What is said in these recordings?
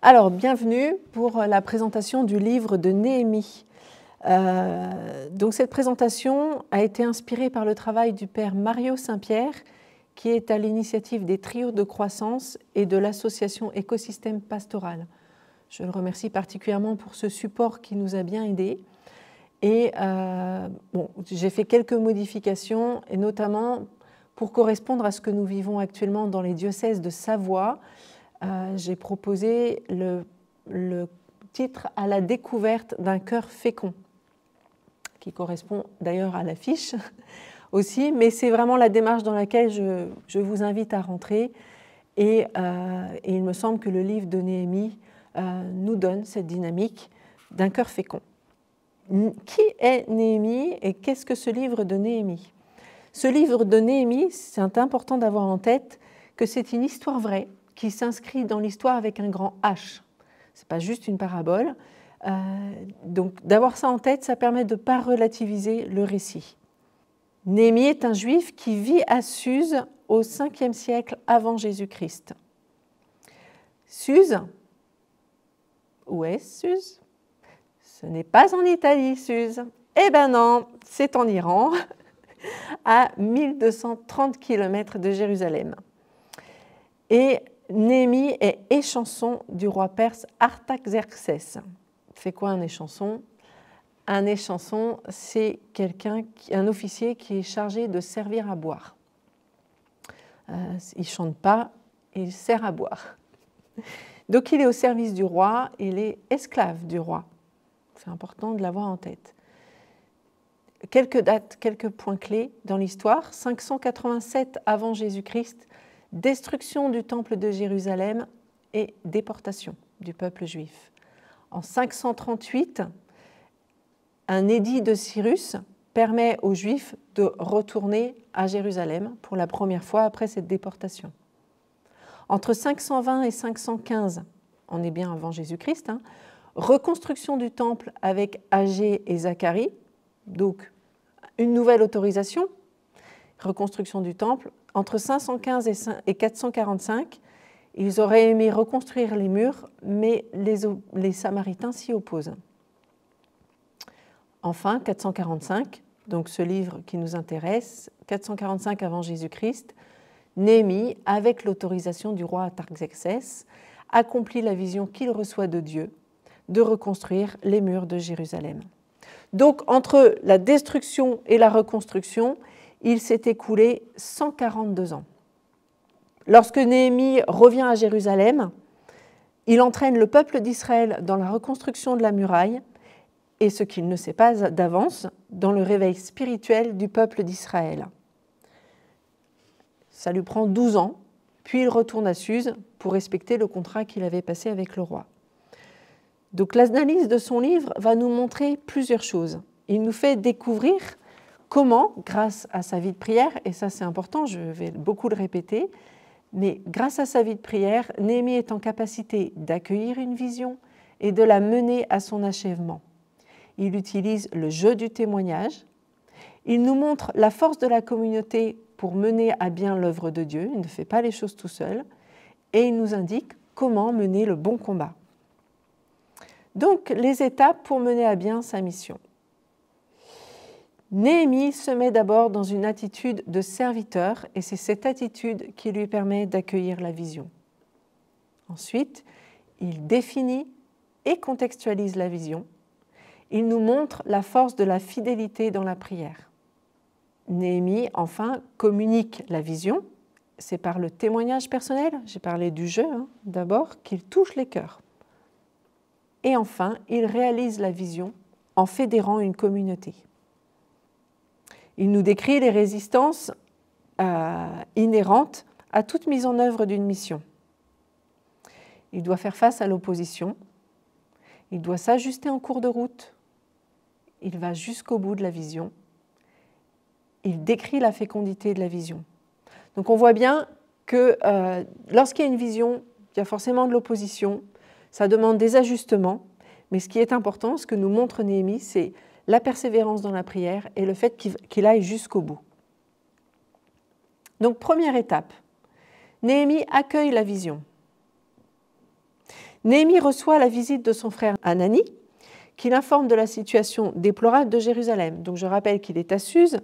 Alors, bienvenue pour la présentation du livre de Néhémie. Donc, cette présentation a été inspirée par le travail du père Mario Saint-Pierre, qui est à l'initiative des trios de croissance et de l'association Écosystème Pastoral. Je le remercie particulièrement pour ce support qui nous a bien aidés. Et j'ai fait quelques modifications, et notamment pour correspondre à ce que nous vivons actuellement dans les diocèses de Savoie. J'ai proposé le titre « À la découverte d'un cœur fécond », qui correspond d'ailleurs à l'affiche aussi, mais c'est vraiment la démarche dans laquelle je vous invite à rentrer. Et il me semble que le livre de Néhémie nous donne cette dynamique d'un cœur fécond. Qui est Néhémie et qu'est-ce que ce livre de Néhémie ? Ce livre de Néhémie, c'est important d'avoir en tête que c'est une histoire vraie qui s'inscrit dans l'histoire avec un grand H. Ce n'est pas juste une parabole. Donc d'avoir ça en tête, ça permet de ne pas relativiser le récit. Néhémie est un juif qui vit à Suse au 5e siècle avant Jésus-Christ. Suse, où est Suse ? Ce n'est pas en Italie, Suse. Eh bien non, c'est en Iran, à 1230 km de Jérusalem. Et Néhémie est échanson du roi perse Artaxerxès. C'est quoi un échanson ? Un échanson, c'est un officier qui est chargé de servir à boire. Il ne chante pas, il sert à boire. Donc il est au service du roi, il est esclave du roi. C'est important de l'avoir en tête. Quelques dates, quelques points clés dans l'histoire. 587 avant Jésus-Christ, destruction du temple de Jérusalem et déportation du peuple juif. En 538, un édit de Cyrus permet aux Juifs de retourner à Jérusalem pour la première fois après cette déportation. Entre 520 et 515, on est bien avant Jésus-Christ, reconstruction du temple avec Agée et Zacharie, donc une nouvelle autorisation, reconstruction du temple. Entre 515 et 445, ils auraient aimé reconstruire les murs, mais les Samaritains s'y opposent. Enfin, 445, donc ce livre qui nous intéresse, 445 avant Jésus-Christ, Néhémie, avec l'autorisation du roi Artaxerxès, accomplit la vision qu'il reçoit de Dieu de reconstruire les murs de Jérusalem. Donc, entre la destruction et la reconstruction, il s'est écoulé 142 ans. Lorsque Néhémie revient à Jérusalem, il entraîne le peuple d'Israël dans la reconstruction de la muraille et, ce qu'il ne sait pas d'avance, dans le réveil spirituel du peuple d'Israël. Ça lui prend 12 ans, puis il retourne à Suse pour respecter le contrat qu'il avait passé avec le roi. Donc l'analyse de son livre va nous montrer plusieurs choses. Il nous fait découvrir comment, grâce à sa vie de prière, et ça c'est important, je vais beaucoup le répéter, mais grâce à sa vie de prière, Néhémie est en capacité d'accueillir une vision et de la mener à son achèvement. Il utilise le jeu du témoignage, il nous montre la force de la communauté pour mener à bien l'œuvre de Dieu, il ne fait pas les choses tout seul, et il nous indique comment mener le bon combat. Donc, les étapes pour mener à bien sa mission. Néhémie se met d'abord dans une attitude de serviteur et c'est cette attitude qui lui permet d'accueillir la vision. Ensuite, il définit et contextualise la vision. Il nous montre la force de la fidélité dans la prière. Néhémie, enfin, communique la vision. C'est par le témoignage personnel, j'ai parlé du jeu d'abord, qu'il touche les cœurs. Et enfin, il réalise la vision en fédérant une communauté. Il nous décrit les résistances inhérentes à toute mise en œuvre d'une mission. Il doit faire face à l'opposition, il doit s'ajuster en cours de route, il va jusqu'au bout de la vision, il décrit la fécondité de la vision. Donc on voit bien que lorsqu'il y a une vision, il y a forcément de l'opposition, ça demande des ajustements, mais ce qui est important, ce que nous montre Néhémie, c'est la persévérance dans la prière et le fait qu'il aille jusqu'au bout. Donc, première étape, Néhémie accueille la vision. Néhémie reçoit la visite de son frère Hanani, qui l'informe de la situation déplorable de Jérusalem. Donc je rappelle qu'il est à Suse,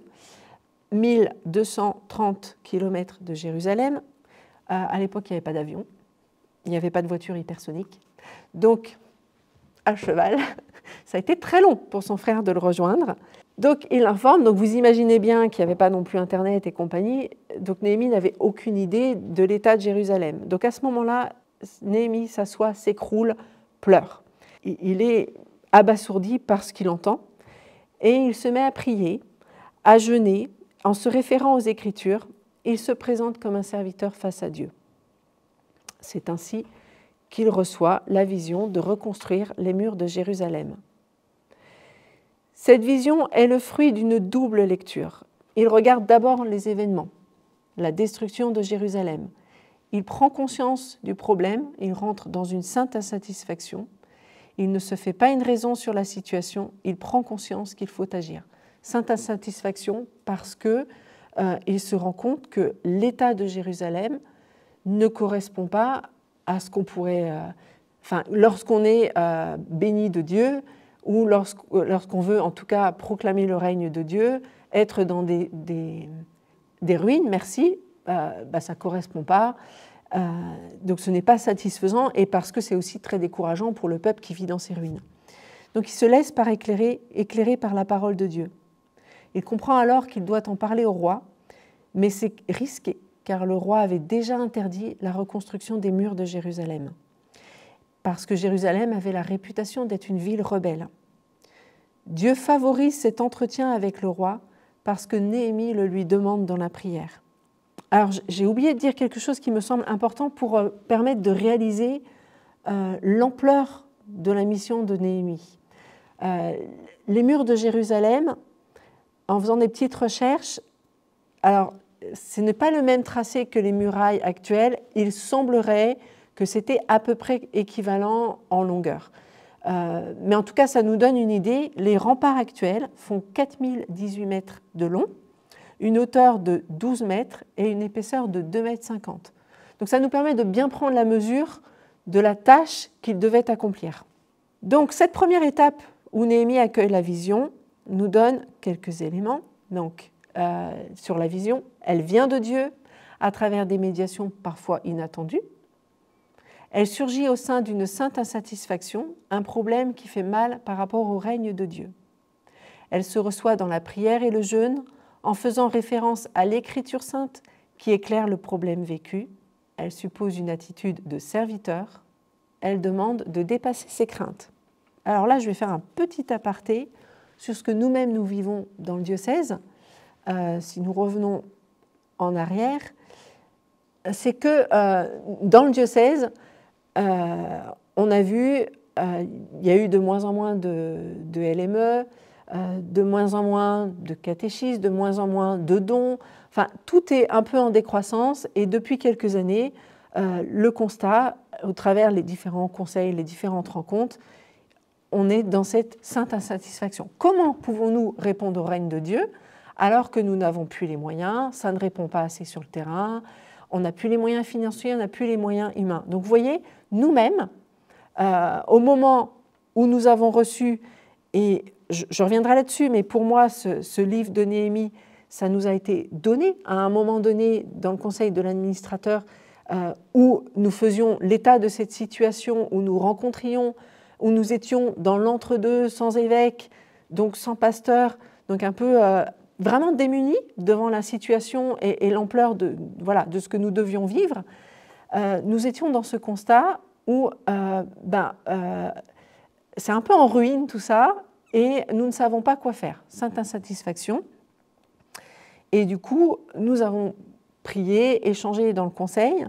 1230 km de Jérusalem. À l'époque, il n'y avait pas d'avion, il n'y avait pas de voiture hypersonique. Donc, à cheval, ça a été très long pour son frère de le rejoindre. Donc il l'informe, donc vous imaginez bien qu'il n'y avait pas non plus Internet et compagnie, donc Néhémie n'avait aucune idée de l'état de Jérusalem. Donc à ce moment-là, Néhémie s'assoit, s'écroule, pleure. Il est abasourdi par ce qu'il entend et il se met à prier, à jeûner, en se référant aux Écritures, il se présente comme un serviteur face à Dieu. C'est ainsi qu'il reçoit la vision de reconstruire les murs de Jérusalem. Cette vision est le fruit d'une double lecture. Il regarde d'abord les événements, la destruction de Jérusalem. Il prend conscience du problème, il rentre dans une sainte insatisfaction. Il ne se fait pas une raison sur la situation, il prend conscience qu'il faut agir. Sainte insatisfaction parce qu'il se rend compte que l'état de Jérusalem ne correspond pas à ce qu'on pourrait... lorsqu'on est béni de Dieu, ou lorsqu'on veut en tout cas proclamer le règne de Dieu, être dans des ruines, merci, ça ne correspond pas. Donc ce n'est pas satisfaisant et parce que c'est aussi très décourageant pour le peuple qui vit dans ces ruines. Donc il se laisse éclairer par la parole de Dieu. Il comprend alors qu'il doit en parler au roi, mais c'est risqué car le roi avait déjà interdit la reconstruction des murs de Jérusalem, parce que Jérusalem avait la réputation d'être une ville rebelle. Dieu favorise cet entretien avec le roi parce que Néhémie le lui demande dans la prière. Alors, j'ai oublié de dire quelque chose qui me semble important pour permettre de réaliser l'ampleur de la mission de Néhémie. Les murs de Jérusalem, en faisant des petites recherches, alors ce n'est pas le même tracé que les murailles actuelles, il semblerait que c'était à peu près équivalent en longueur. Mais en tout cas, ça nous donne une idée. Les remparts actuels font 4018 mètres de long, une hauteur de 12 mètres et une épaisseur de 2,50 mètres. Donc ça nous permet de bien prendre la mesure de la tâche qu'il devait accomplir. Donc cette première étape où Néhémie accueille la vision nous donne quelques éléments. Donc, sur la vision, elle vient de Dieu à travers des médiations parfois inattendues. Elle surgit au sein d'une sainte insatisfaction, un problème qui fait mal par rapport au règne de Dieu. Elle se reçoit dans la prière et le jeûne en faisant référence à l'Écriture sainte qui éclaire le problème vécu. Elle suppose une attitude de serviteur. Elle demande de dépasser ses craintes. Alors là, je vais faire un petit aparté sur ce que nous-mêmes nous vivons dans le diocèse. Si nous revenons en arrière, c'est que dans le diocèse, on a vu, il y a eu de moins en moins de LME, de moins en moins de catéchistes, de moins en moins de dons. Enfin, tout est un peu en décroissance et depuis quelques années, le constat, au travers les différents conseils, les différentes rencontres, on est dans cette sainte insatisfaction. Comment pouvons-nous répondre au règne de Dieu alors que nous n'avons plus les moyens, ça ne répond pas assez sur le terrain, on n'a plus les moyens financiers, on n'a plus les moyens humains. Donc vous voyez, nous-mêmes, au moment où nous avons reçu, et je reviendrai là-dessus, mais pour moi, ce livre de Néhémie, ça nous a été donné à un moment donné dans le conseil de l'administrateur où nous faisions l'état de cette situation, où nous rencontrions, où nous étions dans l'entre-deux, sans évêque, donc sans pasteur, donc un peu vraiment démunis devant la situation et l'ampleur de ce que nous devions vivre. Nous étions dans ce constat où c'est un peu en ruine tout ça et nous ne savons pas quoi faire. Sainte insatisfaction. Et du coup, nous avons prié, échangé dans le conseil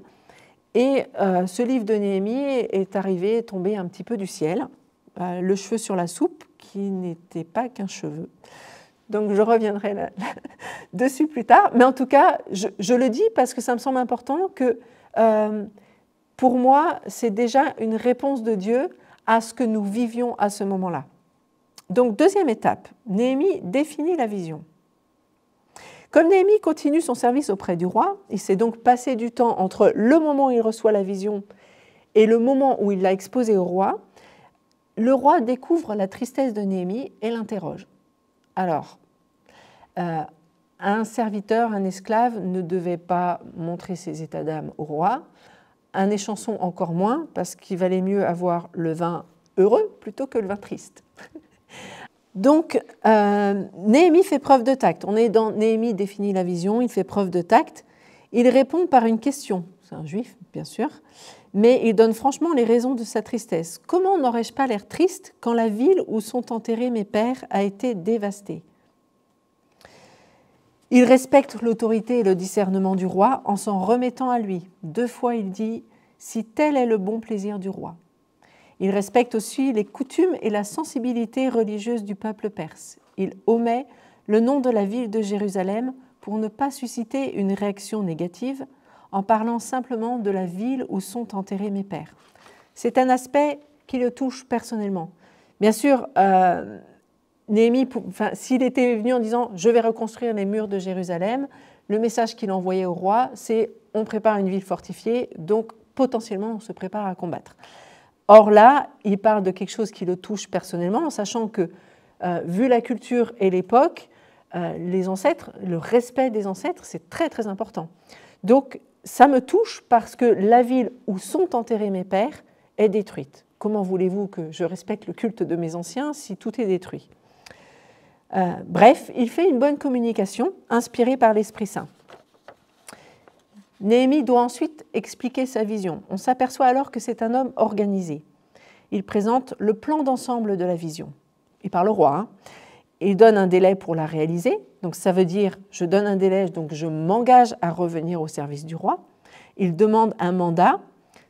et ce livre de Néhémie est tombé un petit peu du ciel, le cheveu sur la soupe qui n'était pas qu'un cheveu. Donc je reviendrai dessus plus tard. Mais en tout cas, je le dis parce que ça me semble important que pour moi, c'est déjà une réponse de Dieu à ce que nous vivions à ce moment-là. Donc deuxième étape, Néhémie définit la vision. Comme Néhémie continue son service auprès du roi, il s'est donc passé du temps entre le moment où il reçoit la vision Et le moment où il l'a exposé au roi, le roi découvre la tristesse de Néhémie et l'interroge. Alors, un serviteur, un esclave ne devait pas montrer ses états d'âme au roi, un échanson encore moins, parce qu'il valait mieux avoir le vin heureux plutôt que le vin triste. Donc, Néhémie fait preuve de tact. On est dans Néhémie définit la vision, il fait preuve de tact. Il répond par une question. C'est un juif, bien sûr, mais il donne franchement les raisons de sa tristesse. Comment n'aurais-je pas l'air triste quand la ville où sont enterrés mes pères a été dévastée? Il respecte l'autorité et le discernement du roi en s'en remettant à lui. 2 fois, il dit « Si tel est le bon plaisir du roi ». Il respecte aussi les coutumes et la sensibilité religieuse du peuple perse. Il omet le nom de la ville de Jérusalem pour ne pas susciter une réaction négative en parlant simplement de la ville où sont enterrés mes pères. C'est un aspect qui le touche personnellement. Bien sûr, Néhémie, s'il était venu en disant « Je vais reconstruire les murs de Jérusalem », le message qu'il envoyait au roi, c'est « On prépare une ville fortifiée, donc potentiellement on se prépare à combattre ». Or là, il parle de quelque chose qui le touche personnellement, en sachant que, vu la culture et l'époque, les ancêtres, le respect des ancêtres, c'est très très important. Donc ça me touche parce que la ville où sont enterrés mes pères est détruite. Comment voulez-vous que je respecte le culte de mes anciens si tout est détruit? Bref, il fait une bonne communication inspirée par l'Esprit Saint. Néhémie doit ensuite expliquer sa vision. On s'aperçoit alors que c'est un homme organisé. Il présente le plan d'ensemble de la vision. Il parle au roi. Hein. Il donne un délai pour la réaliser. Donc ça veut dire, je donne un délai, donc je m'engage à revenir au service du roi. Il demande un mandat,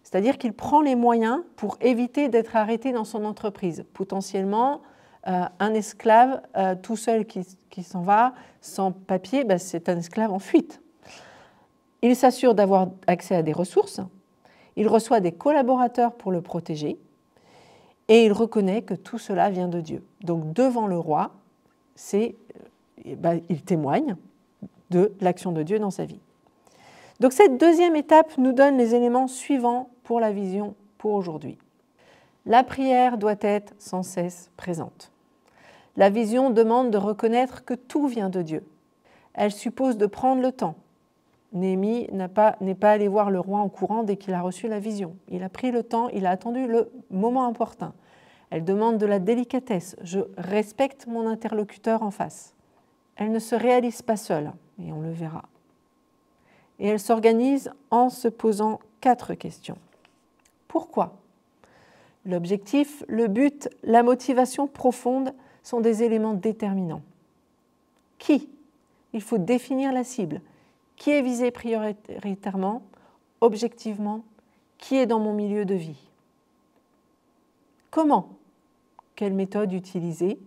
c'est-à-dire qu'il prend les moyens pour éviter d'être arrêté dans son entreprise. Potentiellement, un esclave tout seul qui s'en va, sans papier, c'est un esclave en fuite. Il s'assure d'avoir accès à des ressources, il reçoit des collaborateurs pour le protéger et il reconnaît que tout cela vient de Dieu. Donc devant le roi, il témoigne de l'action de Dieu dans sa vie. Donc cette deuxième étape nous donne les éléments suivants pour la vision pour aujourd'hui. La prière doit être sans cesse présente. La vision demande de reconnaître que tout vient de Dieu. Elle suppose de prendre le temps. Néhémie n'est pas allé voir le roi en courant dès qu'il a reçu la vision. Il a pris le temps, il a attendu le moment opportun. Elle demande de la délicatesse. Je respecte mon interlocuteur en face. Elle ne se réalise pas seule, et on le verra. Et elle s'organise en se posant 4 questions. Pourquoi ? L'objectif, le but, la motivation profonde sont des éléments déterminants. Qui ? Il faut définir la cible. Qui est visé prioritairement, objectivement? Qui est dans mon milieu de vie? Comment? Quelle méthode utiliser?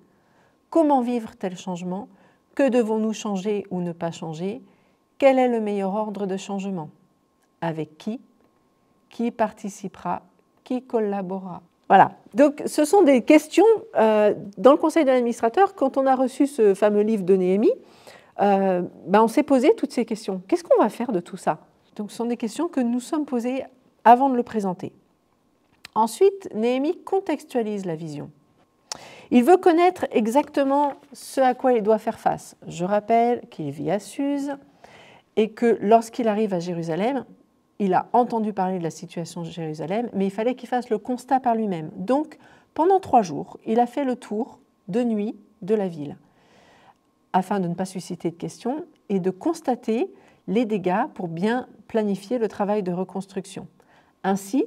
Comment vivre tel changement? Que devons-nous changer ou ne pas changer? Quel est le meilleur ordre de changement? Avec qui? Qui participera? Qui collaborera? Voilà, donc ce sont des questions dans le conseil de l'administrateur. Quand on a reçu ce fameux livre de Néhémie, on s'est posé toutes ces questions. Qu'est-ce qu'on va faire de tout ça? Donc ce sont des questions que nous sommes posées avant de le présenter. Ensuite, Néhémie contextualise la vision. Il veut connaître exactement ce à quoi il doit faire face. Je rappelle qu'il vit à Suse et que lorsqu'il arrive à Jérusalem, il a entendu parler de la situation de Jérusalem, mais il fallait qu'il fasse le constat par lui-même. Donc, pendant 3 jours, il a fait le tour de nuit de la ville, afin de ne pas susciter de questions et de constater les dégâts pour bien planifier le travail de reconstruction. Ainsi,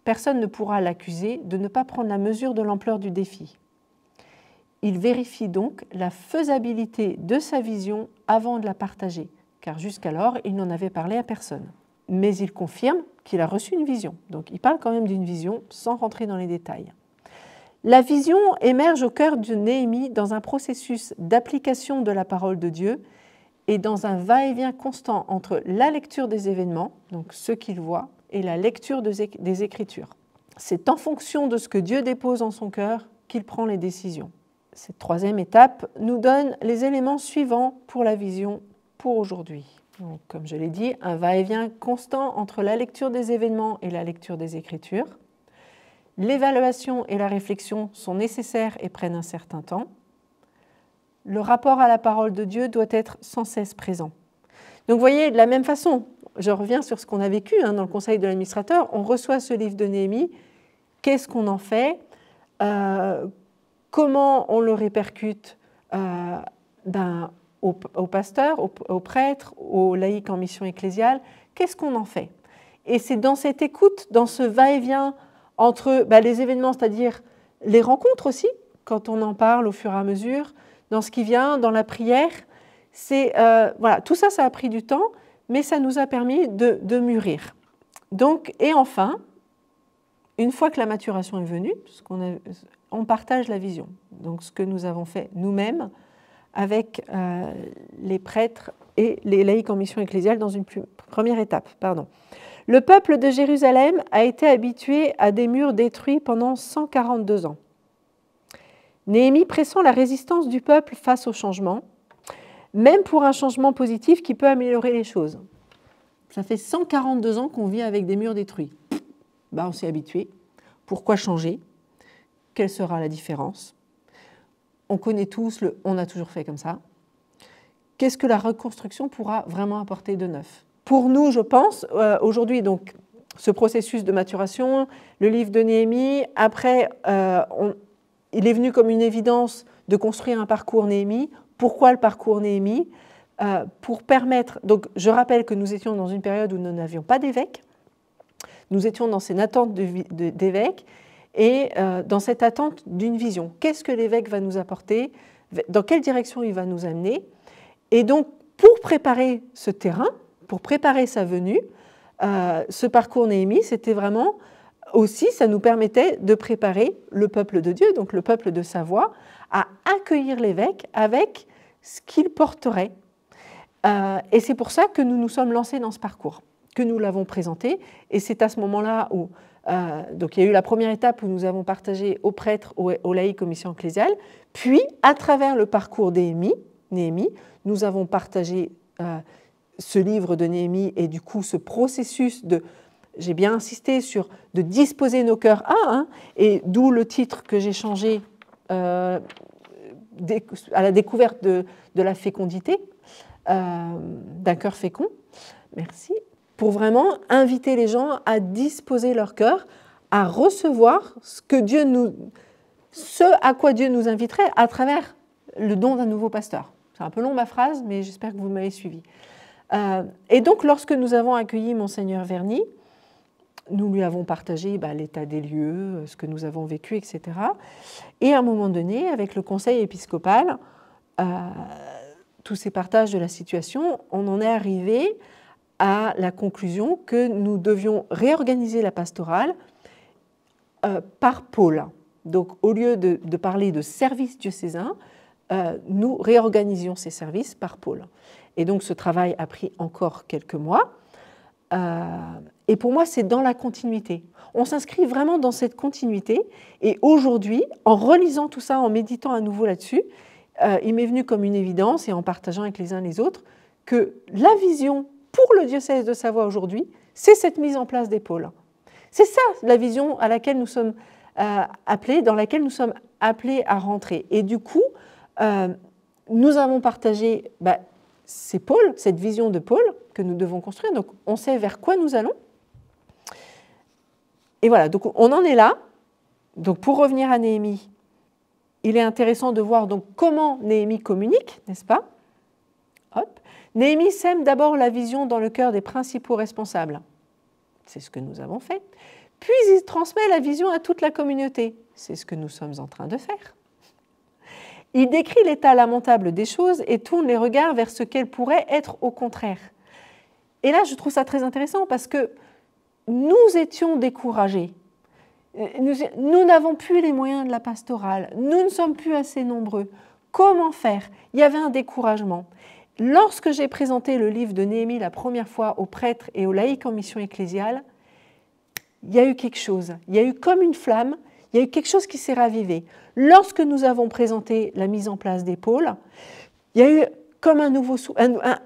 personne ne pourra l'accuser de ne pas prendre la mesure de l'ampleur du défi. Il vérifie donc la faisabilité de sa vision avant de la partager, car jusqu'alors, il n'en avait parlé à personne. Mais il confirme qu'il a reçu une vision. Donc il parle quand même d'une vision sans rentrer dans les détails. La vision émerge au cœur de Néhémie dans un processus d'application de la parole de Dieu et dans un va-et-vient constant entre la lecture des événements, donc ce qu'il voit, et la lecture des Écritures. C'est en fonction de ce que Dieu dépose en son cœur qu'il prend les décisions. Cette 3e étape nous donne les éléments suivants pour la vision pour aujourd'hui. Donc, comme je l'ai dit, un va-et-vient constant entre la lecture des événements et la lecture des Écritures. L'évaluation et la réflexion sont nécessaires et prennent un certain temps. Le rapport à la parole de Dieu doit être sans cesse présent. Donc vous voyez, de la même façon, je reviens sur ce qu'on a vécu dans le conseil de l'administrateur, on reçoit ce livre de Néhémie, qu'est-ce qu'on en fait, comment on le répercute aux pasteurs, aux prêtres, aux laïcs en mission ecclésiale, qu'est-ce qu'on en fait? Et c'est dans cette écoute, dans ce va-et-vient entre les événements, c'est-à-dire les rencontres aussi, quand on en parle au fur et à mesure, dans ce qui vient, dans la prière, voilà, tout ça, ça a pris du temps, mais ça nous a permis de mûrir. Donc, et enfin, une fois que la maturation est venue, on partage la vision. Donc, ce que nous avons fait nous-mêmes avec les prêtres et les laïcs en mission ecclésiale dans une première étape. Le peuple de Jérusalem a été habitué à des murs détruits pendant 142 ans. Néhémie pressent la résistance du peuple face au changement, même pour un changement positif qui peut améliorer les choses. Ça fait 142 ans qu'on vit avec des murs détruits. On s'est habitué. Pourquoi changer? Quelle sera la différence? On connaît tous le « on a toujours fait comme ça ». Qu'est-ce que la reconstruction pourra vraiment apporter de neuf? Pour nous, je pense, aujourd'hui, donc, ce processus de maturation, le livre de Néhémie, après, il est venu comme une évidence de construire un parcours Néhémie. Pourquoi le parcours Néhémie? Pour permettre, donc je rappelle que nous étions dans une période où nous n'avions pas d'évêque, nous étions dans cette attente d'évêque et dans cette attente d'une vision. Qu'est-ce que l'évêque va nous apporter? Dans quelle direction il va nous amener? Et donc, pour préparer ce terrain, pour préparer sa venue, ce parcours Néhémie, c'était vraiment aussi, ça nous permettait de préparer le peuple de Dieu, donc le peuple de sa voix, à accueillir l'évêque avec ce qu'il porterait. Et c'est pour ça que nous nous sommes lancés dans ce parcours, que nous l'avons présenté. Et c'est à ce moment-là où donc il y a eu la première étape où nous avons partagé aux prêtres, aux laïcs, aux missions ecclésiales. Puis, à travers le parcours Néhémie, nous avons partagé ce livre de Néhémie et du coup ce processus de... J'ai bien insisté sur de disposer nos cœurs à, et d'où le titre que j'ai changé à la découverte de la fécondité, d'un cœur fécond. Merci. Pour vraiment inviter les gens à disposer leur cœur, à recevoir ce à quoi Dieu nous inviterait à travers le don d'un nouveau pasteur. C'est un peu long ma phrase, mais j'espère que vous m'avez suivi. Et donc, lorsque nous avons accueilli Monseigneur Verny, nous lui avons partagé l'état des lieux, ce que nous avons vécu, etc. Et à un moment donné, avec le conseil épiscopal, tous ces partages de la situation, on en est arrivé à la conclusion que nous devions réorganiser la pastorale par pôle. Donc, au lieu de parler de services diocésains, nous réorganisions ces services par pôle. Et donc, ce travail a pris encore quelques mois. Et pour moi, c'est dans la continuité. On s'inscrit vraiment dans cette continuité. Et aujourd'hui, en relisant tout ça, en méditant à nouveau là-dessus, il m'est venu comme une évidence, et en partageant avec les uns les autres, que la vision pour le diocèse de Savoie aujourd'hui, c'est cette mise en place des pôles. C'est ça la vision à laquelle nous sommes appelés, dans laquelle nous sommes appelés à rentrer. Et du coup, nous avons partagé ces pôles, cette vision de pôle que nous devons construire. Donc, on sait vers quoi nous allons. Et voilà, donc on en est là. Donc, pour revenir à Néhémie, il est intéressant de voir donc comment Néhémie communique, n'est-ce pas? Hop. Néhémie sème d'abord la vision dans le cœur des principaux responsables. C'est ce que nous avons fait. Puis, il transmet la vision à toute la communauté. C'est ce que nous sommes en train de faire. Il décrit l'état lamentable des choses et tourne les regards vers ce qu'elles pourraient être au contraire. Et là, je trouve ça très intéressant parce que nous étions découragés. Nous n'avons plus les moyens de la pastorale. Nous ne sommes plus assez nombreux. Comment faire? Il y avait un découragement. Lorsque j'ai présenté le livre de Néhémie la première fois aux prêtres et aux laïcs en mission ecclésiale, il y a eu quelque chose. Il y a eu comme une flamme. Il y a eu quelque chose qui s'est ravivé. Lorsque nous avons présenté la mise en place des pôles, il y a eu comme un nouveau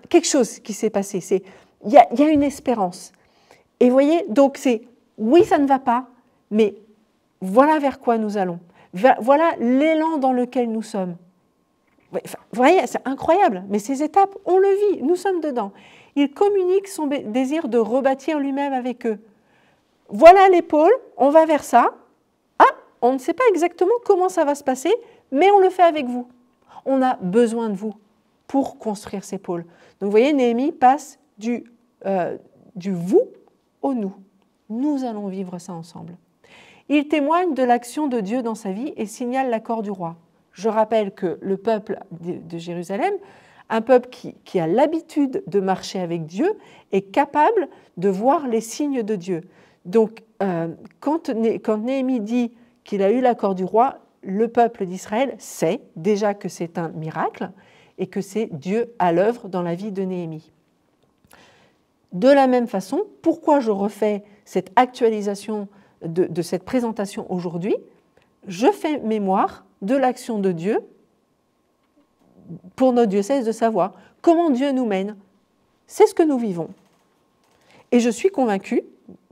quelque chose qui s'est passé. Il y a une espérance. Et vous voyez, donc c'est, oui, ça ne va pas, mais voilà vers quoi nous allons. Voilà l'élan dans lequel nous sommes. Vous voyez, c'est incroyable, mais ces étapes, on le vit, nous sommes dedans. Il communique son désir de rebâtir lui-même avec eux. Voilà les pôles, on va vers ça. Ah, on ne sait pas exactement comment ça va se passer, mais on le fait avec vous. On a besoin de vous pour construire ces pôles. Donc vous voyez, Néhémie passe du vous au nous. Nous allons vivre ça ensemble. Il témoigne de l'action de Dieu dans sa vie et signale l'accord du roi. Je rappelle que le peuple de Jérusalem, un peuple qui a l'habitude de marcher avec Dieu, est capable de voir les signes de Dieu. Donc, quand Néhémie dit qu'il a eu l'accord du roi, le peuple d'Israël sait déjà que c'est un miracle et que c'est Dieu à l'œuvre dans la vie de Néhémie. De la même façon, pourquoi je refais cette actualisation de cette présentation aujourd'hui? Je fais mémoire de l'action de Dieu pour notre diocèse de Savoie. Comment Dieu nous mène, c'est ce que nous vivons. Et je suis convaincue,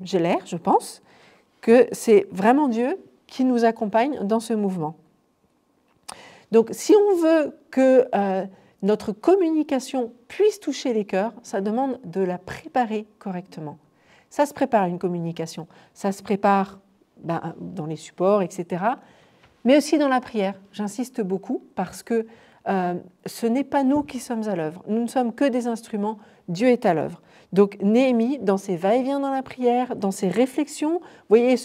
j'ai l'air, je pense, que c'est vraiment Dieu qui nous accompagne dans ce mouvement. Donc, si on veut que notre communication puisse toucher les cœurs, ça demande de la préparer correctement. Ça se prépare une communication, ça se prépare dans les supports, etc., mais aussi dans la prière. J'insiste beaucoup parce que ce n'est pas nous qui sommes à l'œuvre. Nous ne sommes que des instruments, Dieu est à l'œuvre. Donc Néhémie, dans ses va-et-vient dans la prière, dans ses réflexions, vous voyez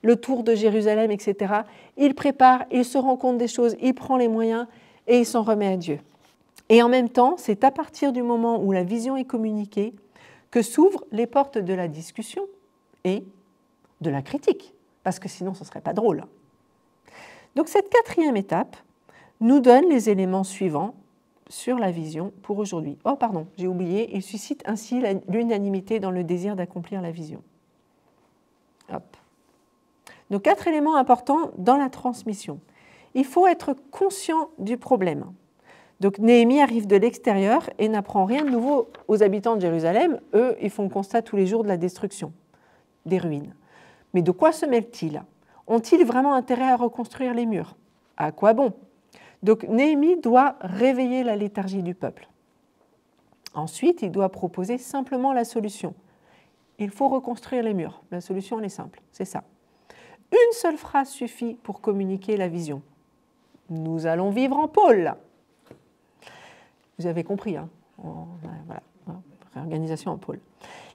le tour de Jérusalem, etc., il prépare, il se rend compte des choses, il prend les moyens et il s'en remet à Dieu. Et en même temps, c'est à partir du moment où la vision est communiquée que s'ouvrent les portes de la discussion et de la critique, parce que sinon ce ne serait pas drôle. Donc cette quatrième étape nous donne les éléments suivants sur la vision pour aujourd'hui. Oh pardon, j'ai oublié, il suscite ainsi l'unanimité dans le désir d'accomplir la vision. Hop. Donc 4 éléments importants dans la transmission. Il faut être conscient du problème. Donc Néhémie arrive de l'extérieur et n'apprend rien de nouveau aux habitants de Jérusalem. Eux, ils font le constat tous les jours de la destruction, des ruines. Mais de quoi se mêlent-ils? Ont-ils vraiment intérêt à reconstruire les murs? À quoi bon? Donc Néhémie doit réveiller la léthargie du peuple. Ensuite, il doit proposer simplement la solution. Il faut reconstruire les murs. La solution, elle est simple, c'est ça. Une seule phrase suffit pour communiquer la vision. Nous allons vivre en pôle. Vous avez compris, hein? Voilà, réorganisation en pôle.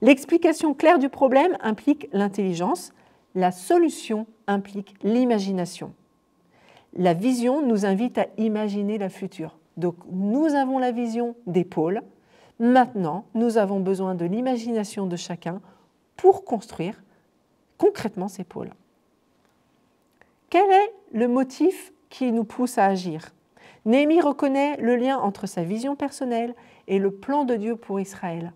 L'explication claire du problème implique l'intelligence. La solution implique l'imagination. La vision nous invite à imaginer la future. Donc, nous avons la vision des pôles. Maintenant, nous avons besoin de l'imagination de chacun pour construire concrètement ces pôles. Quel est le motif qui nous pousse à agir? Néhémie reconnaît le lien entre sa vision personnelle et le plan de Dieu pour Israël.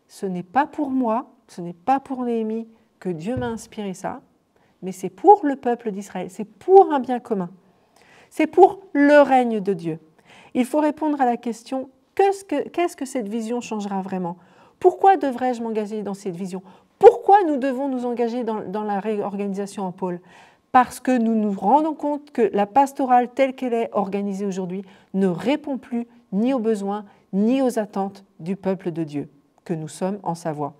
Ce n'est pas pour moi, ce n'est pas pour Néhémie que Dieu m'a inspiré ça, mais c'est pour le peuple d'Israël, c'est pour un bien commun. C'est pour le règne de Dieu. Il faut répondre à la question, qu'est-ce que cette vision changera vraiment? Pourquoi devrais-je m'engager dans cette vision? Pourquoi nous devons nous engager dans la réorganisation en pôle? Parce que nous nous rendons compte que la pastorale telle qu'elle est organisée aujourd'hui ne répond plus ni aux besoins ni aux attentes du peuple de Dieu que nous sommes en Savoie.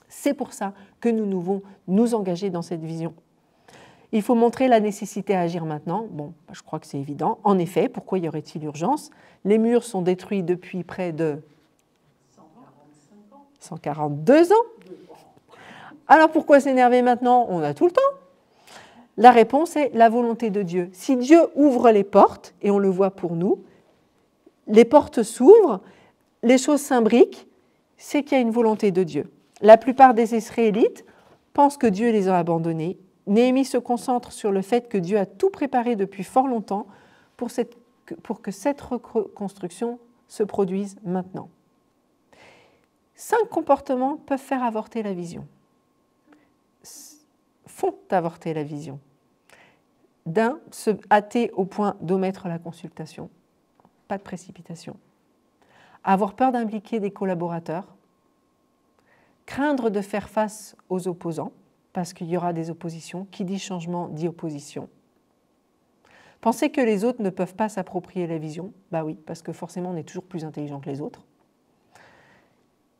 C'est pour ça que nous devons nous engager dans cette vision. Il faut montrer la nécessité à agir maintenant. Bon, je crois que c'est évident. En effet, pourquoi y aurait-il urgence? Les murs sont détruits depuis près de 142 ans. Alors pourquoi s'énerver maintenant? On a tout le temps. La réponse est la volonté de Dieu. Si Dieu ouvre les portes, et on le voit pour nous, les portes s'ouvrent, les choses s'imbriquent, c'est qu'il y a une volonté de Dieu. La plupart des Israélites pensent que Dieu les a abandonnés. Néhémie se concentre sur le fait que Dieu a tout préparé depuis fort longtemps pour que cette reconstruction se produise maintenant. 5 comportements peuvent faire avorter la vision. Font avorter la vision. D'un, se hâter au point d'omettre la consultation. Pas de précipitation. avoir peur d'impliquer des collaborateurs, craindre de faire face aux opposants, parce qu'il y aura des oppositions. Qui dit changement dit opposition. Penser que les autres ne peuvent pas s'approprier la vision, bah oui, parce que forcément on est toujours plus intelligent que les autres,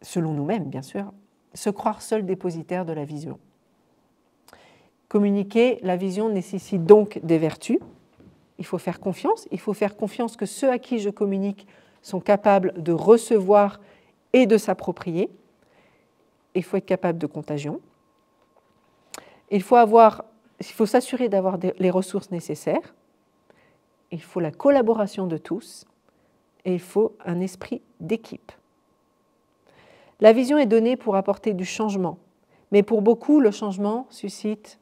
selon nous-mêmes bien sûr. Se croire seul dépositaire de la vision. Communiquer la vision nécessite donc des vertus. Il faut faire confiance que ceux à qui je communique sont capables de recevoir et de s'approprier. Il faut être capable de contagion. Il faut s'assurer d'avoir les ressources nécessaires. Il faut la collaboration de tous et il faut un esprit d'équipe. La vision est donnée pour apporter du changement, mais pour beaucoup, le changement suscite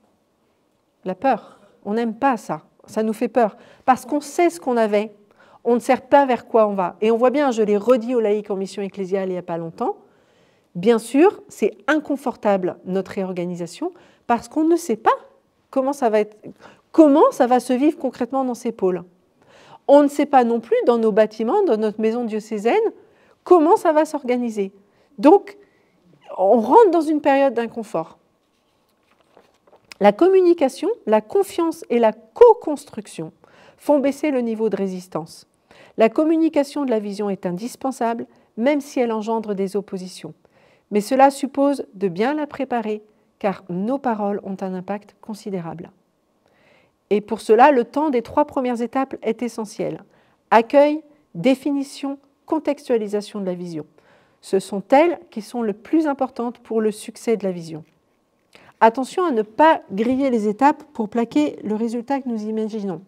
la peur. On n'aime pas ça, ça nous fait peur, parce qu'on sait ce qu'on avait, on ne sait pas vers quoi on va. Et on voit bien, je l'ai redit aux laïcs en mission ecclésiale il n'y a pas longtemps, bien sûr, c'est inconfortable notre réorganisation, parce qu'on ne sait pas comment ça va se vivre concrètement dans ces pôles. On ne sait pas non plus dans nos bâtiments, dans notre maison diocésaine, comment ça va s'organiser. Donc, on rentre dans une période d'inconfort. La communication, la confiance et la co-construction font baisser le niveau de résistance. La communication de la vision est indispensable, même si elle engendre des oppositions. Mais cela suppose de bien la préparer, car nos paroles ont un impact considérable. Et pour cela, le temps des 3 premières étapes est essentiel. Accueil, définition, contextualisation de la vision. Ce sont elles qui sont les plus importantes pour le succès de la vision. Attention à ne pas griller les étapes pour plaquer le résultat que nous imaginons.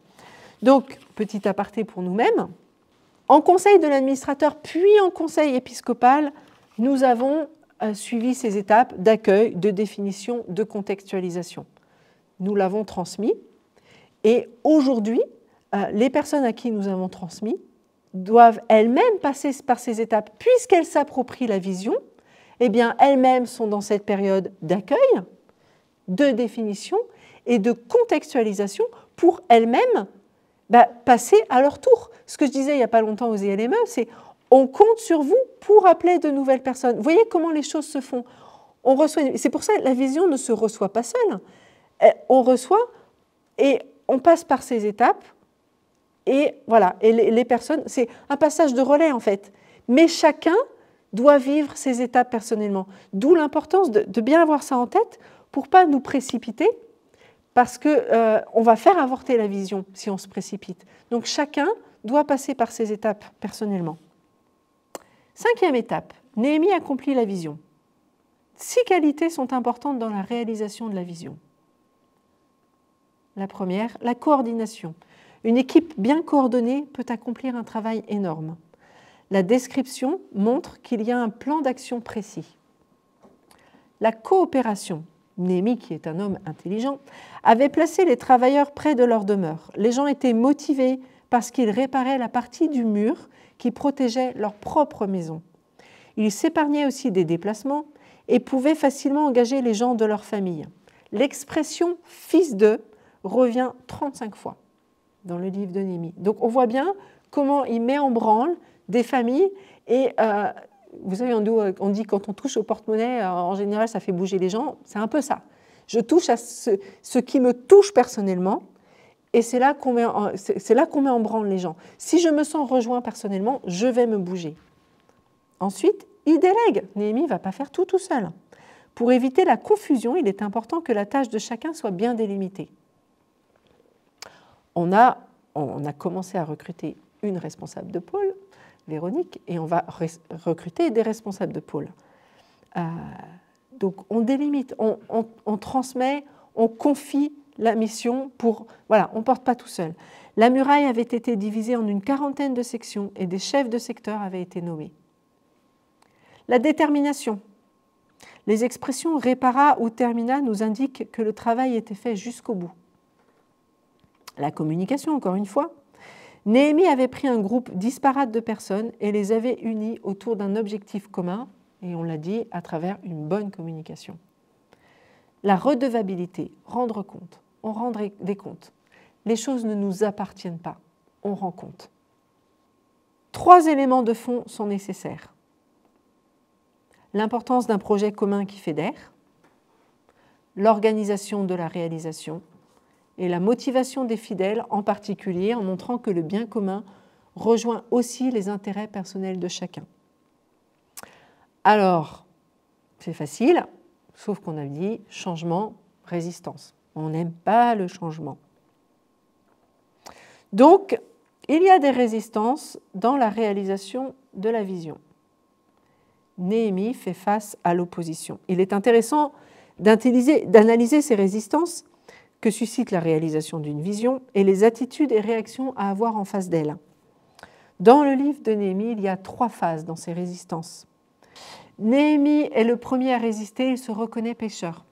Donc, petit aparté pour nous-mêmes, en conseil de l'administrateur puis en conseil épiscopal, nous avons suivi ces étapes d'accueil, de définition, de contextualisation. Nous l'avons transmis. Et aujourd'hui, les personnes à qui nous avons transmis doivent elles-mêmes passer par ces étapes. Puisqu'elles s'approprient la vision, eh bien, elles-mêmes sont dans cette période d'accueil, de définition et de contextualisation pour elles-mêmes passer à leur tour. Ce que je disais il n'y a pas longtemps aux ELME, c'est on compte sur vous pour appeler de nouvelles personnes. Vous voyez comment les choses se font. C'est pour ça que la vision ne se reçoit pas seule. On reçoit et on passe par ces étapes et voilà. Et les personnes, c'est un passage de relais en fait. Mais chacun doit vivre ces étapes personnellement. D'où l'importance de bien avoir ça en tête pour ne pas nous précipiter parce qu'on va faire avorter la vision si on se précipite. Donc chacun doit passer par ces étapes personnellement. 5e étape, Néhémie accomplit la vision. 6 qualités sont importantes dans la réalisation de la vision. La première, la coordination. Une équipe bien coordonnée peut accomplir un travail énorme. La description montre qu'il y a un plan d'action précis. La coopération. Néhémie, qui est un homme intelligent, avait placé les travailleurs près de leur demeure. Les gens étaient motivés parce qu'ils réparaient la partie du mur qui protégeait leur propre maison. Ils s'épargnaient aussi des déplacements et pouvaient facilement engager les gens de leur famille. L'expression « fils de » revient 35 fois dans le livre de Néhémie. Donc on voit bien comment il met en branle des familles et vous savez, on dit quand on touche au porte-monnaie, en général ça fait bouger les gens, c'est un peu ça. Je touche à ce qui me touche personnellement et c'est là qu'on met en branle les gens. Si je me sens rejoint personnellement, je vais me bouger. Ensuite, il délègue. Néhémie ne va pas faire tout seul. Pour éviter la confusion, il est important que la tâche de chacun soit bien délimitée. On a commencé à recruter une responsable de pôle, Véronique, et on va recruter des responsables de pôle. Donc on délimite, on transmet, on confie la mission pour... Voilà, on ne porte pas tout seul. La muraille avait été divisée en une 40aine de sections et des chefs de secteur avaient été nommés. La détermination. Les expressions répara ou termina nous indiquent que le travail était fait jusqu'au bout. La communication, encore une fois. Néhémie avait pris un groupe disparate de personnes et les avait unis autour d'un objectif commun, et on l'a dit, à travers une bonne communication. La redevabilité, rendre compte. On rend des comptes. Les choses ne nous appartiennent pas, on rend compte. 3 éléments de fond sont nécessaires. L'importance d'un projet commun qui fédère, l'organisation de la réalisation et la motivation des fidèles, en particulier en montrant que le bien commun rejoint aussi les intérêts personnels de chacun. Alors, c'est facile, sauf qu'on a dit changement, résistance. On n'aime pas le changement. Donc, il y a des résistances dans la réalisation de la vision. Néhémie fait face à l'opposition. Il est intéressant d'analyser ces résistances que suscite la réalisation d'une vision et les attitudes et réactions à avoir en face d'elle. Dans le livre de Néhémie, il y a 3 phases dans ces résistances. Néhémie est le premier à résister, il se reconnaît pécheur.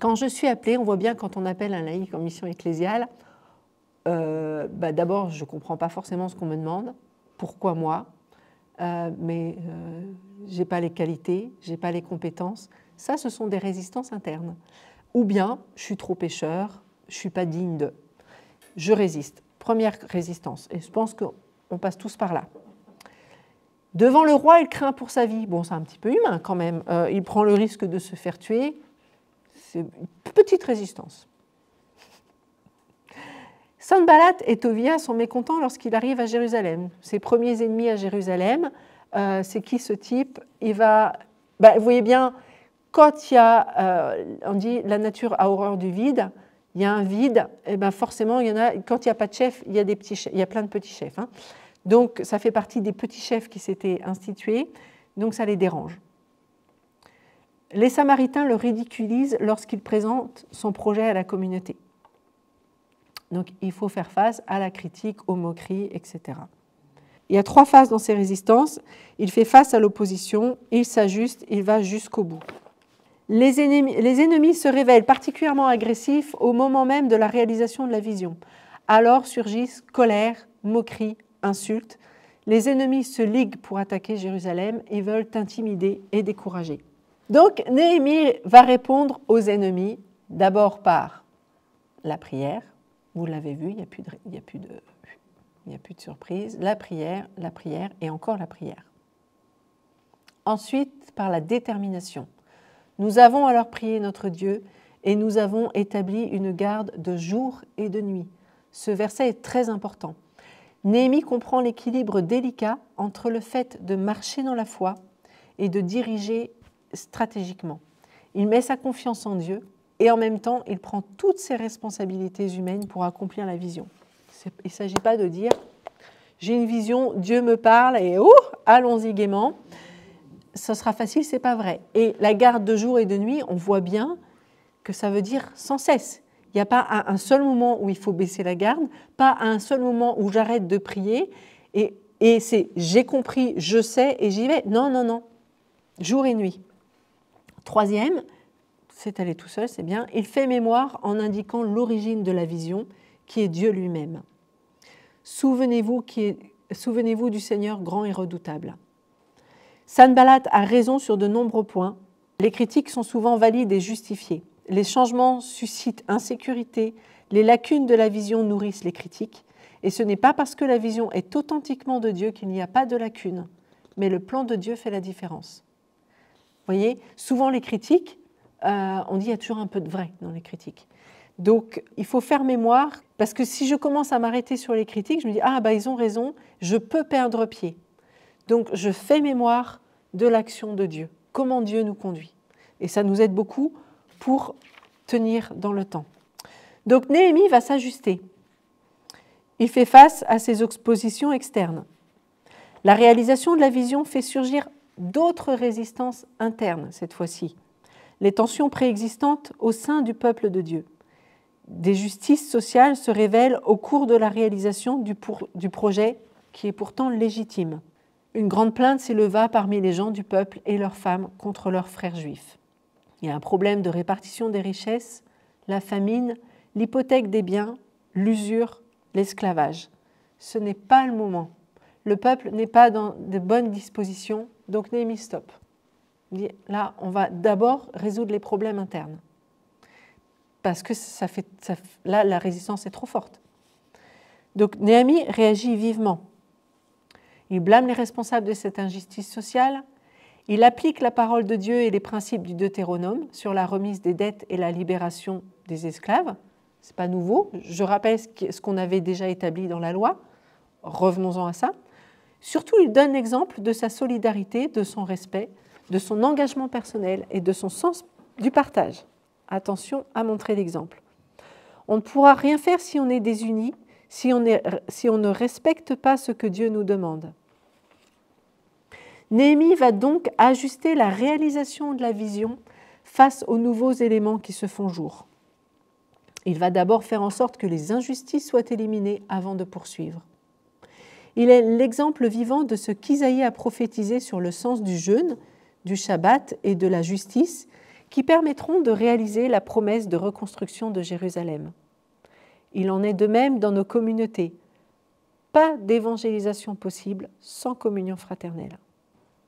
Quand je suis appelée, on voit bien quand on appelle un laïc en mission ecclésiale, d'abord je ne comprends pas forcément ce qu'on me demande, pourquoi moi, mais je n'ai pas les qualités, je n'ai pas les compétences. Ça, ce sont des résistances internes. Ou bien, je suis trop pécheur, je ne suis pas digne de. Je résiste. Première résistance. Et je pense qu'on passe tous par là. Devant le roi, il craint pour sa vie. Bon, c'est un petit peu humain quand même. Il prend le risque de se faire tuer. C'est une petite résistance. Sanballat et Tobia sont mécontents lorsqu'il arrive à Jérusalem. Ses premiers ennemis à Jérusalem, c'est qui ce type? Il va... vous voyez bien, quand il y a, on dit la nature a horreur du vide, il y a un vide, et forcément, il y en a, quand il n'y a pas de chef, il y a, il y a plein de petits chefs. Hein. Donc, ça fait partie des petits chefs qui s'étaient institués, donc ça les dérange. Les Samaritains le ridiculisent lorsqu'il présente son projet à la communauté. Donc, il faut faire face à la critique, aux moqueries, etc. Il y a 3 phases dans ces résistances. Il fait face à l'opposition, il s'ajuste, il va jusqu'au bout. Les ennemis se révèlent particulièrement agressifs au moment même de la réalisation de la vision. Alors surgissent colère, moquerie, insultes. Les ennemis se liguent pour attaquer Jérusalem et veulent intimider et décourager. Donc, Néhémie va répondre aux ennemis, d'abord par la prière. Vous l'avez vu, il n'y a plus de surprise. La prière et encore la prière. Ensuite, par la détermination. Nous avons alors prié notre Dieu et nous avons établi une garde de jour et de nuit. Ce verset est très important. Néhémie comprend l'équilibre délicat entre le fait de marcher dans la foi et de diriger stratégiquement. Il met sa confiance en Dieu et en même temps, il prend toutes ses responsabilités humaines pour accomplir la vision. Il ne s'agit pas de dire « j'ai une vision, Dieu me parle et allons-y gaiement ». Ça sera facile, ce n'est pas vrai. Et la garde de jour et de nuit, on voit bien que ça veut dire sans cesse. Il n'y a pas un seul moment où il faut baisser la garde, pas un seul moment où j'arrête de prier et c'est « j'ai compris, je sais et j'y vais ». Non, non, non. Jour et nuit. 3e, c'est allé tout seul, c'est bien, il fait mémoire en indiquant l'origine de la vision, qui est Dieu lui-même. Souvenez-vous du Seigneur grand et redoutable. Sanballat a raison sur de nombreux points. Les critiques sont souvent valides et justifiées. Les changements suscitent insécurité, les lacunes de la vision nourrissent les critiques, et ce n'est pas parce que la vision est authentiquement de Dieu qu'il n'y a pas de lacunes, mais le plan de Dieu fait la différence. Vous voyez, souvent les critiques, on dit qu'il y a toujours un peu de vrai dans les critiques. Donc, il faut faire mémoire, parce que si je commence à m'arrêter sur les critiques, je me dis « Ah, ils ont raison, je peux perdre pied ». Donc, je fais mémoire de l'action de Dieu, comment Dieu nous conduit. Et ça nous aide beaucoup pour tenir dans le temps. Donc, Néhémie va s'ajuster. Il fait face à ses oppositions externes. La réalisation de la vision fait surgir d'autres résistances internes, cette fois-ci. Les tensions préexistantes au sein du peuple de Dieu. Des justices sociales se révèlent au cours de la réalisation du projet qui est pourtant légitime. Une grande plainte s'éleva parmi les gens du peuple et leurs femmes contre leurs frères juifs. Il y a un problème de répartition des richesses, la famine, l'hypothèque des biens, l'usure, l'esclavage. Ce n'est pas le moment. Le peuple n'est pas dans de bonnes dispositions, donc Néhémie stop. Il dit, là, on va d'abord résoudre les problèmes internes. Parce que là, la résistance est trop forte. Donc Néhémie réagit vivement. Il blâme les responsables de cette injustice sociale. Il applique la parole de Dieu et les principes du Deutéronome sur la remise des dettes et la libération des esclaves. Ce n'est pas nouveau. Je rappelle ce qu'on avait déjà établi dans la loi. Revenons-en à ça. Surtout, il donne l'exemple de sa solidarité, de son respect, de son engagement personnel et de son sens du partage. Attention à montrer l'exemple. On ne pourra rien faire si on est désuni, si on ne respecte pas ce que Dieu nous demande. Néhémie va donc ajuster la réalisation de la vision face aux nouveaux éléments qui se font jour. Il va d'abord faire en sorte que les injustices soient éliminées avant de poursuivre. Il est l'exemple vivant de ce qu'Isaïe a prophétisé sur le sens du jeûne, du Shabbat et de la justice qui permettront de réaliser la promesse de reconstruction de Jérusalem. Il en est de même dans nos communautés. Pas d'évangélisation possible sans communion fraternelle.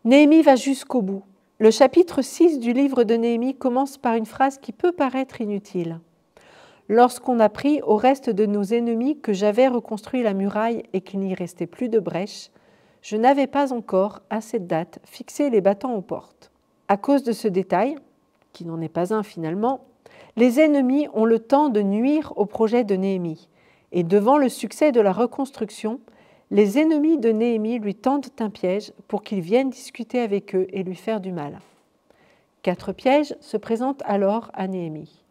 Néhémie va jusqu'au bout. Le chapitre 6 du livre de Néhémie commence par une phrase qui peut paraître inutile. Lorsqu'on apprit au reste de nos ennemis que j'avais reconstruit la muraille et qu'il n'y restait plus de brèche, je n'avais pas encore, à cette date, fixé les battants aux portes. À cause de ce détail, qui n'en est pas un finalement, les ennemis ont le temps de nuire au projet de Néhémie. Et devant le succès de la reconstruction, les ennemis de Néhémie lui tendent un piège pour qu'il vienne discuter avec eux et lui faire du mal. 4 pièges se présentent alors à Néhémie.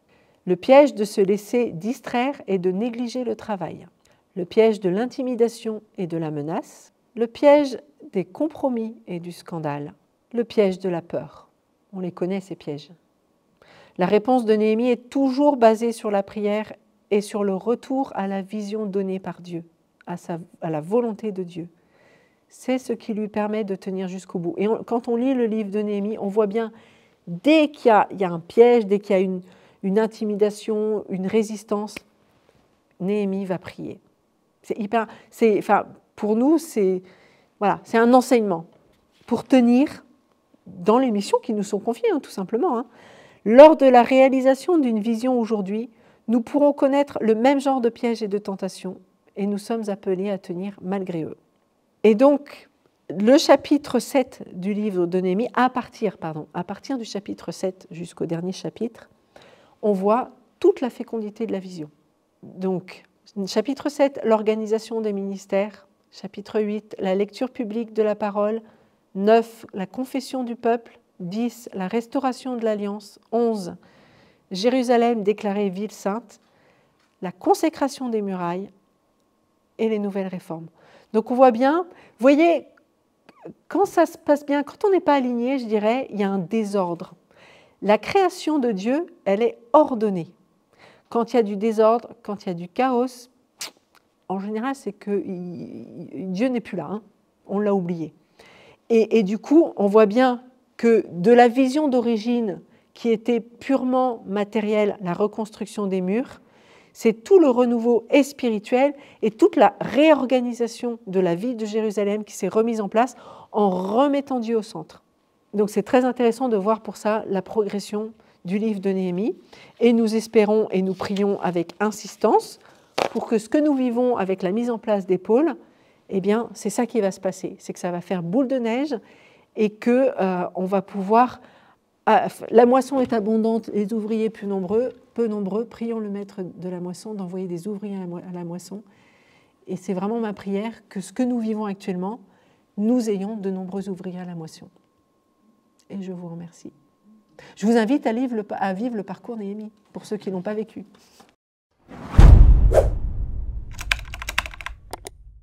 Le piège de se laisser distraire et de négliger le travail. Le piège de l'intimidation et de la menace. Le piège des compromis et du scandale. Le piège de la peur. On les connaît, ces pièges. La réponse de Néhémie est toujours basée sur la prière et sur le retour à la vision donnée par Dieu, à la volonté de Dieu. C'est ce qui lui permet de tenir jusqu'au bout. Et quand on lit le livre de Néhémie, on voit bien, dès qu'il y a un piège, dès qu'il y a une intimidation, une résistance, Néhémie va prier. Pour nous, c'est un enseignement pour tenir dans les missions qui nous sont confiées, tout simplement. Lors de la réalisation d'une vision aujourd'hui, nous pourrons connaître le même genre de pièges et de tentations, et nous sommes appelés à tenir malgré eux. Et donc, le chapitre 7 du livre de Néhémie, à partir du chapitre 7 jusqu'au dernier chapitre, on voit toute la fécondité de la vision. Donc, chapitre 7, l'organisation des ministères. Chapitre 8, la lecture publique de la parole. 9, la confession du peuple. 10, la restauration de l'alliance. 11, Jérusalem déclarée ville sainte. La consécration des murailles et les nouvelles réformes. Donc on voit bien, vous voyez, quand ça se passe bien, quand on n'est pas aligné, je dirais, il y a un désordre. La création de Dieu, elle est ordonnée. Quand il y a du désordre, quand il y a du chaos, en général, c'est que Dieu n'est plus là, on l'a oublié. Et du coup, on voit bien que de la vision d'origine qui était purement matérielle, la reconstruction des murs, c'est tout le renouveau et spirituel et toute la réorganisation de la vie de Jérusalem qui s'est remise en place en remettant Dieu au centre. Donc c'est très intéressant de voir pour ça la progression du livre de Néhémie. Et nous espérons et nous prions avec insistance pour que ce que nous vivons avec la mise en place des pôles, eh bien, c'est ça qui va se passer. C'est que ça va faire boule de neige et qu'on va pouvoir... la moisson est abondante, les ouvriers peu nombreux. Prions le maître de la moisson d'envoyer des ouvriers à la moisson. Et c'est vraiment ma prière que ce que nous vivons actuellement, nous ayons de nombreux ouvriers à la moisson. Et je vous remercie. Je vous invite à vivre le parcours Néhémie, pour ceux qui ne l'ont pas vécu.